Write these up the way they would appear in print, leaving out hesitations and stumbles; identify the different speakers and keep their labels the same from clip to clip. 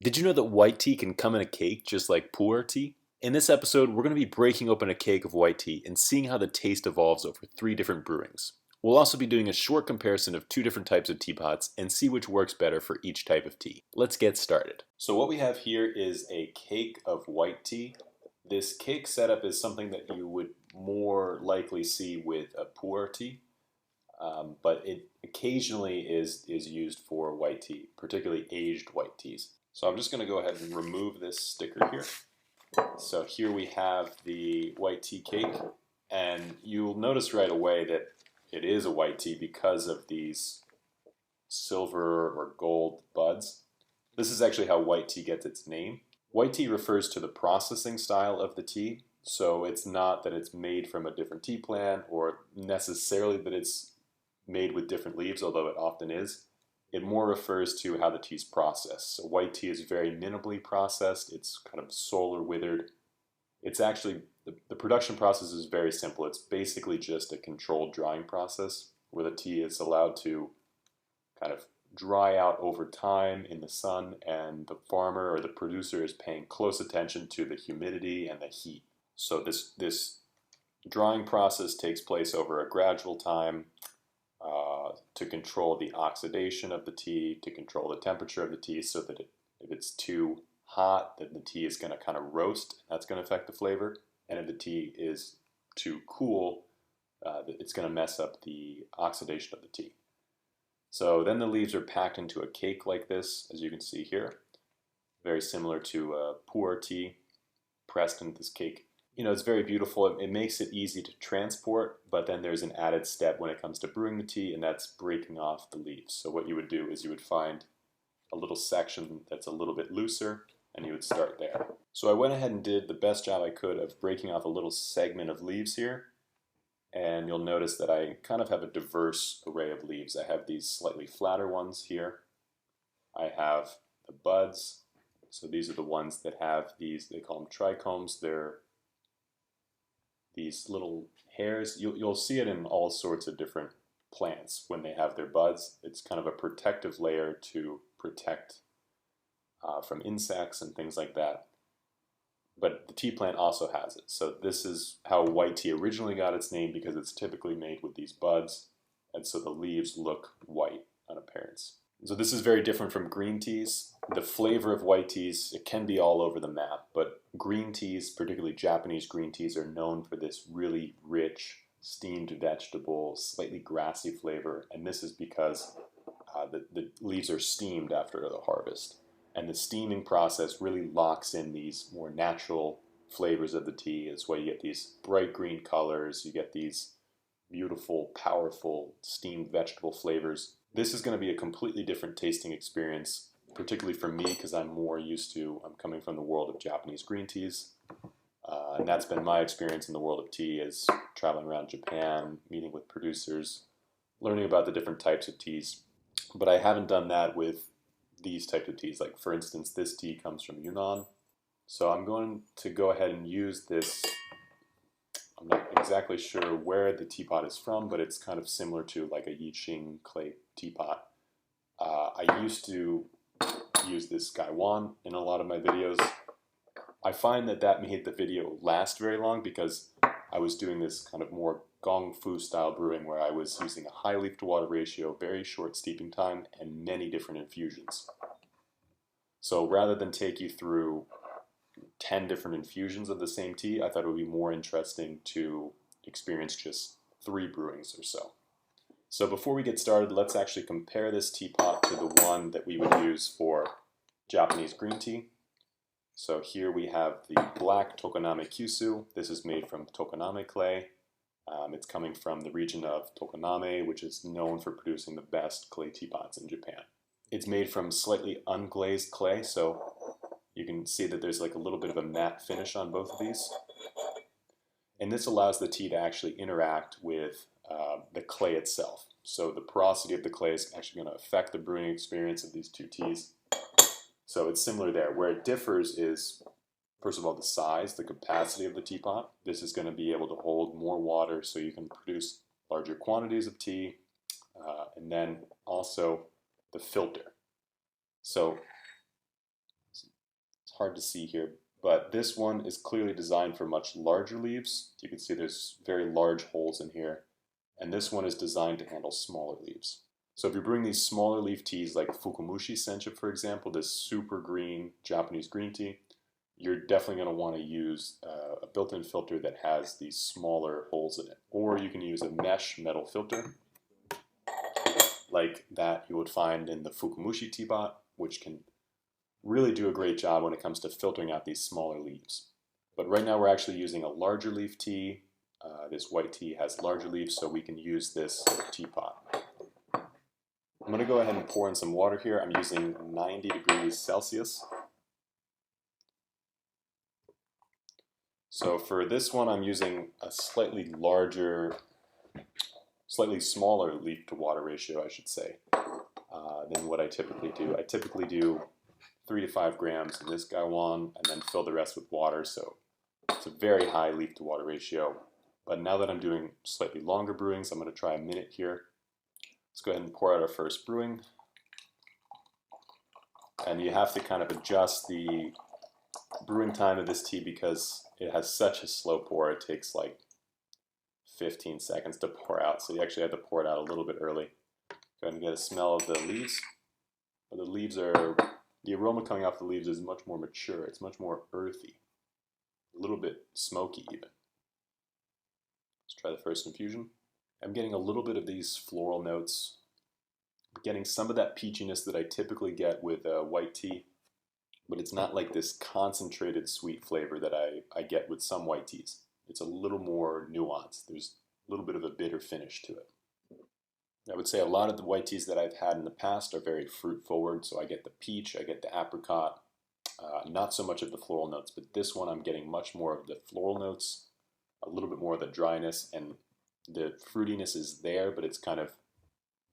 Speaker 1: Did you know that white tea can come in a cake just like pu'er tea? In this episode, we're going to be breaking open a cake of white tea and seeing how the taste evolves over 3 different brewings. We'll also be doing a short comparison of 2 different types of teapots and see which works better for each type of tea. Let's get started. So what we have here is a cake of white tea. This cake setup is something that you would more likely see with a pu'er tea, but it occasionally is used for white tea, particularly aged white teas. So I'm just going to go ahead and remove this sticker here. So here we have the white tea cake, and you'll notice right away that it is a white tea because of these silver or gold buds. This is actually how white tea gets its name. White tea refers to the processing style of the tea, so it's not that it's made from a different tea plant or necessarily that it's made with different leaves, although it often is. It more refers to how the tea is processed. So white tea is very minimally processed. It's kind of solar withered. It's actually, the production process is very simple. It's basically just a controlled drying process where the tea is allowed to kind of dry out over time in the sun, and the farmer or the producer is paying close attention to the humidity and the heat. So this drying process takes place over a gradual time, to control the oxidation of the tea, to control the temperature of the tea, so that if it's too hot, then the tea is going to kind of roast. That's going to affect the flavor. And if the tea is too cool, it's going to mess up the oxidation of the tea. So then the leaves are packed into a cake like this, as you can see here. Very similar to a pu'er tea, pressed into this cake. You know, it's very beautiful. It makes it easy to transport, but then there's an added step when it comes to brewing the tea, and that's breaking off the leaves. So what you would do is you would find a little section that's a little bit looser, and you would start there. So I went ahead and did the best job I could of breaking off a little segment of leaves here, and you'll notice that I kind of have a diverse array of leaves. I have these slightly flatter ones here. I have the buds. So these are the ones that have these, they call them trichomes. They're these little hairs. You'll see it in all sorts of different plants when they have their buds. It's kind of a protective layer to protect from insects and things like that. But the tea plant also has it. So this is how white tea originally got its name, because it's typically made with these buds, and so the leaves look white on appearance. So this is very different from green teas. The flavor of white teas, it can be all over the map, but green teas, particularly Japanese green teas, are known for this really rich, steamed vegetable, slightly grassy flavor, and this is because the leaves are steamed after the harvest. And the steaming process really locks in these more natural flavors of the tea. It's why you get these bright green colors, you get these beautiful, powerful steamed vegetable flavors. This is going to be a completely different tasting experience, particularly for me, because I'm coming from the world of Japanese green teas. And that's been my experience in the world of tea, is traveling around Japan, meeting with producers, learning about the different types of teas. But I haven't done that with these types of teas. Like, for instance, this tea comes from Yunnan. So I'm going to go ahead and use this. I'm not exactly sure where the teapot is from, but it's kind of similar to like a Yiqing clay teapot. I used to use this gaiwan in a lot of my videos. I find that made the video last very long, because I was doing this kind of more gong fu style brewing where I was using a high leaf to water ratio, very short steeping time, and many different infusions. So rather than take you through 10 different infusions of the same tea, I thought it would be more interesting to experience just 3 brewings or so. So before we get started, let's actually compare this teapot to the one that we would use for Japanese green tea. So here we have the black Tokoname Kyushu. This is made from Tokoname clay. It's coming from the region of Tokoname, which is known for producing the best clay teapots in Japan. It's made from slightly unglazed clay, so you can see that there's like a little bit of a matte finish on both of these. And this allows the tea to actually interact with the clay itself. So the porosity of the clay is actually going to affect the brewing experience of these 2 teas. So it's similar there. Where it differs is, first of all, the size, the capacity of the teapot. This is going to be able to hold more water, so you can produce larger quantities of tea. And then also the filter. So hard to see here, but this one is clearly designed for much larger leaves. You can see there's very large holes in here, and this one is designed to handle smaller leaves. So if you're brewing these smaller leaf teas like Fukumushi Sencha, for example, this super green Japanese green tea, you're definitely going to want to use a built-in filter that has these smaller holes in it. Or you can use a mesh metal filter like that you would find in the Fukumushi Teapot, which can really do a great job when it comes to filtering out these smaller leaves. But right now we're actually using a larger leaf tea. This white tea has larger leaves, so we can use this teapot. I'm going to go ahead and pour in some water here. I'm using 90 degrees Celsius. So for this one, I'm using a slightly larger, slightly smaller leaf to water ratio, I should say, than what I typically do. I typically do 3 to 5 grams in this gaiwan and then fill the rest with water. So it's a very high leaf to water ratio. But now that I'm doing slightly longer brewings, I'm going to try a minute here. Let's go ahead and pour out our first brewing. And you have to kind of adjust the brewing time of this tea because it has such a slow pour. It takes like 15 seconds to pour out. So you actually have to pour it out a little bit early. Go ahead and get a smell of the leaves. But the leaves are, the aroma coming off the leaves is much more mature. It's much more earthy. A little bit smoky even. Let's try the first infusion. I'm getting a little bit of these floral notes. I'm getting some of that peachiness that I typically get with white tea, but it's not like this concentrated sweet flavor that I get with some white teas. It's a little more nuanced. There's a little bit of a bitter finish to it. I would say a lot of the white teas that I've had in the past are very fruit forward, so I get the peach, I get the apricot, not so much of the floral notes, but this one I'm getting much more of the floral notes, a little bit more of the dryness, and the fruitiness is there, but it's kind of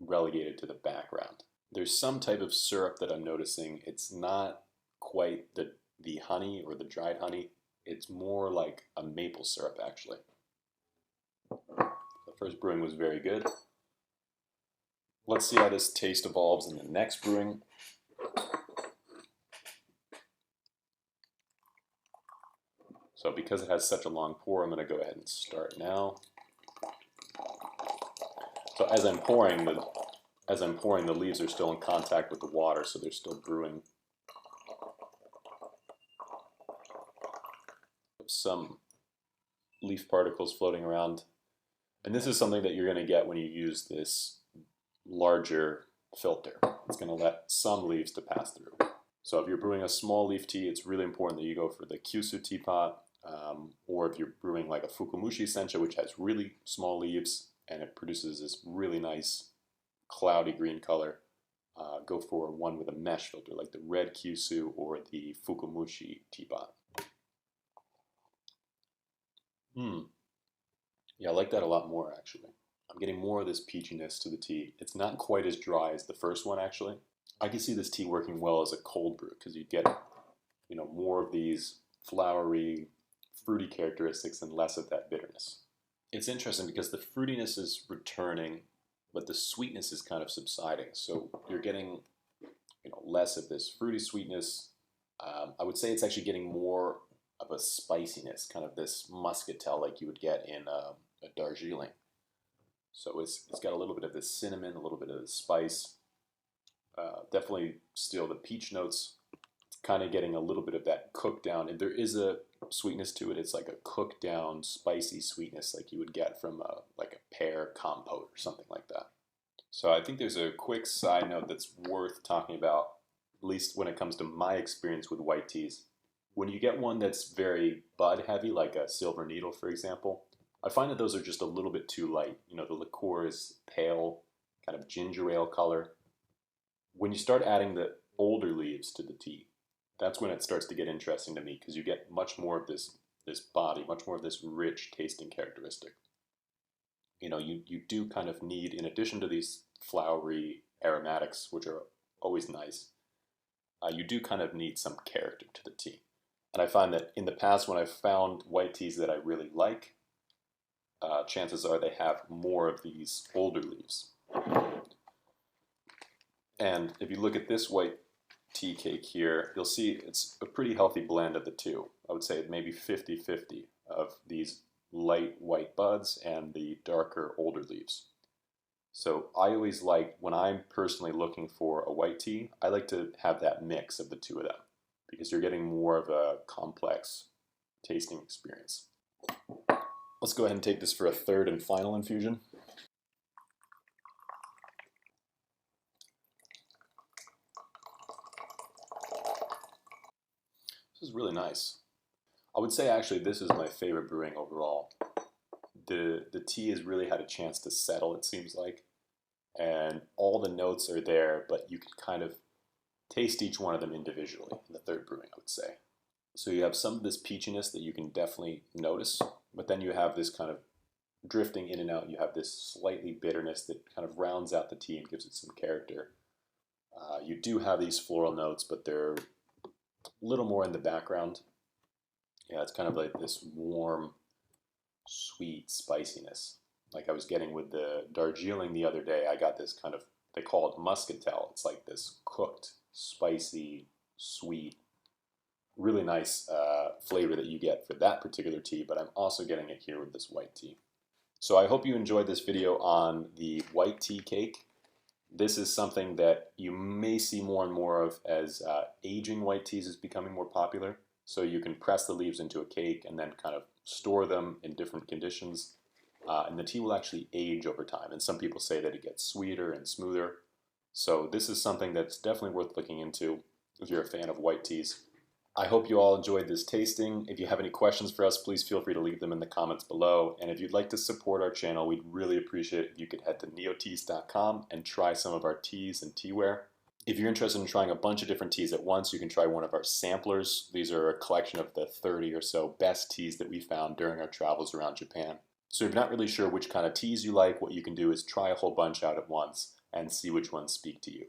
Speaker 1: relegated to the background. There's some type of syrup that I'm noticing. It's not quite the honey or the dried honey. It's more like a maple syrup, actually. The first brewing was very good. Let's see how this taste evolves in the next brewing. So because it has such a long pour, I'm going to go ahead and start now. So as I'm pouring, the leaves are still in contact with the water, so they're still brewing. Some leaf particles floating around. And this is something that you're going to get when you use this larger filter. It's going to let some leaves to pass through. So if you're brewing a small leaf tea, it's really important that you go for the Kyushu teapot, or if you're brewing like a Fukumushi Sencha, which has really small leaves and it produces this really nice cloudy green color, go for one with a mesh filter like the red Kyushu or the Fukumushi teapot. Yeah, I like that a lot more actually. I'm getting more of this peachiness to the tea. It's not quite as dry as the first one actually. I can see this tea working well as a cold brew because you get, more of these flowery, fruity characteristics and less of that bitterness. It's interesting because the fruitiness is returning, but the sweetness is kind of subsiding. So you're getting, less of this fruity sweetness. I would say it's actually getting more of a spiciness, kind of this muscatel like you would get in a Darjeeling. So it's got a little bit of this cinnamon, a little bit of the spice. Definitely still the peach notes. It's kind of getting a little bit of that cooked down. And there is a sweetness to it. It's like a cooked down spicy sweetness like you would get from like a pear compote or something like that. So I think there's a quick side note that's worth talking about, at least when it comes to my experience with white teas. When you get one that's very bud heavy, like a Silver Needle, for example, I find that those are just a little bit too light. The liqueur is pale, kind of ginger ale color. When you start adding the older leaves to the tea, that's when it starts to get interesting to me because you get much more of this body, much more of this rich tasting characteristic. You do kind of need, in addition to these flowery aromatics, which are always nice, you do kind of need some character to the tea. And I find that in the past when I've found white teas that I really like, chances are they have more of these older leaves. And if you look at this white tea cake here, you'll see it's a pretty healthy blend of the two. I would say maybe 50-50 of these light white buds and the darker older leaves. So I always like, when I'm personally looking for a white tea, I like to have that mix of the two of them because you're getting more of a complex tasting experience. Let's go ahead and take this for a third and final infusion. This is really nice. I would say actually this is my favorite brewing overall. The tea has really had a chance to settle, it seems like, and all the notes are there, but you can kind of taste each one of them individually in the third brewing, I would say. So you have some of this peachiness that you can definitely notice, but then you have this kind of drifting in and out. You have this slightly bitterness that kind of rounds out the tea and gives it some character. You do have these floral notes, but they're a little more in the background. Yeah, it's kind of like this warm, sweet spiciness. Like I was getting with the Darjeeling the other day, I got this kind of, they call it muscatel. It's like this cooked, spicy, sweet, really nice flavor that you get for that particular tea, but I'm also getting it here with this white tea. So I hope you enjoyed this video on the white tea cake. This is something that you may see more and more of as aging white teas is becoming more popular. So you can press the leaves into a cake and then kind of store them in different conditions. And the tea will actually age over time. And some people say that it gets sweeter and smoother. So this is something that's definitely worth looking into if you're a fan of white teas. I hope you all enjoyed this tasting. If you have any questions for us, please feel free to leave them in the comments below. And if you'd like to support our channel, we'd really appreciate it if you could head to neoteas.com and try some of our teas and teaware. If you're interested in trying a bunch of different teas at once, you can try one of our samplers. These are a collection of the 30 or so best teas that we found during our travels around Japan. So if you're not really sure which kind of teas you like, what you can do is try a whole bunch out at once and see which ones speak to you.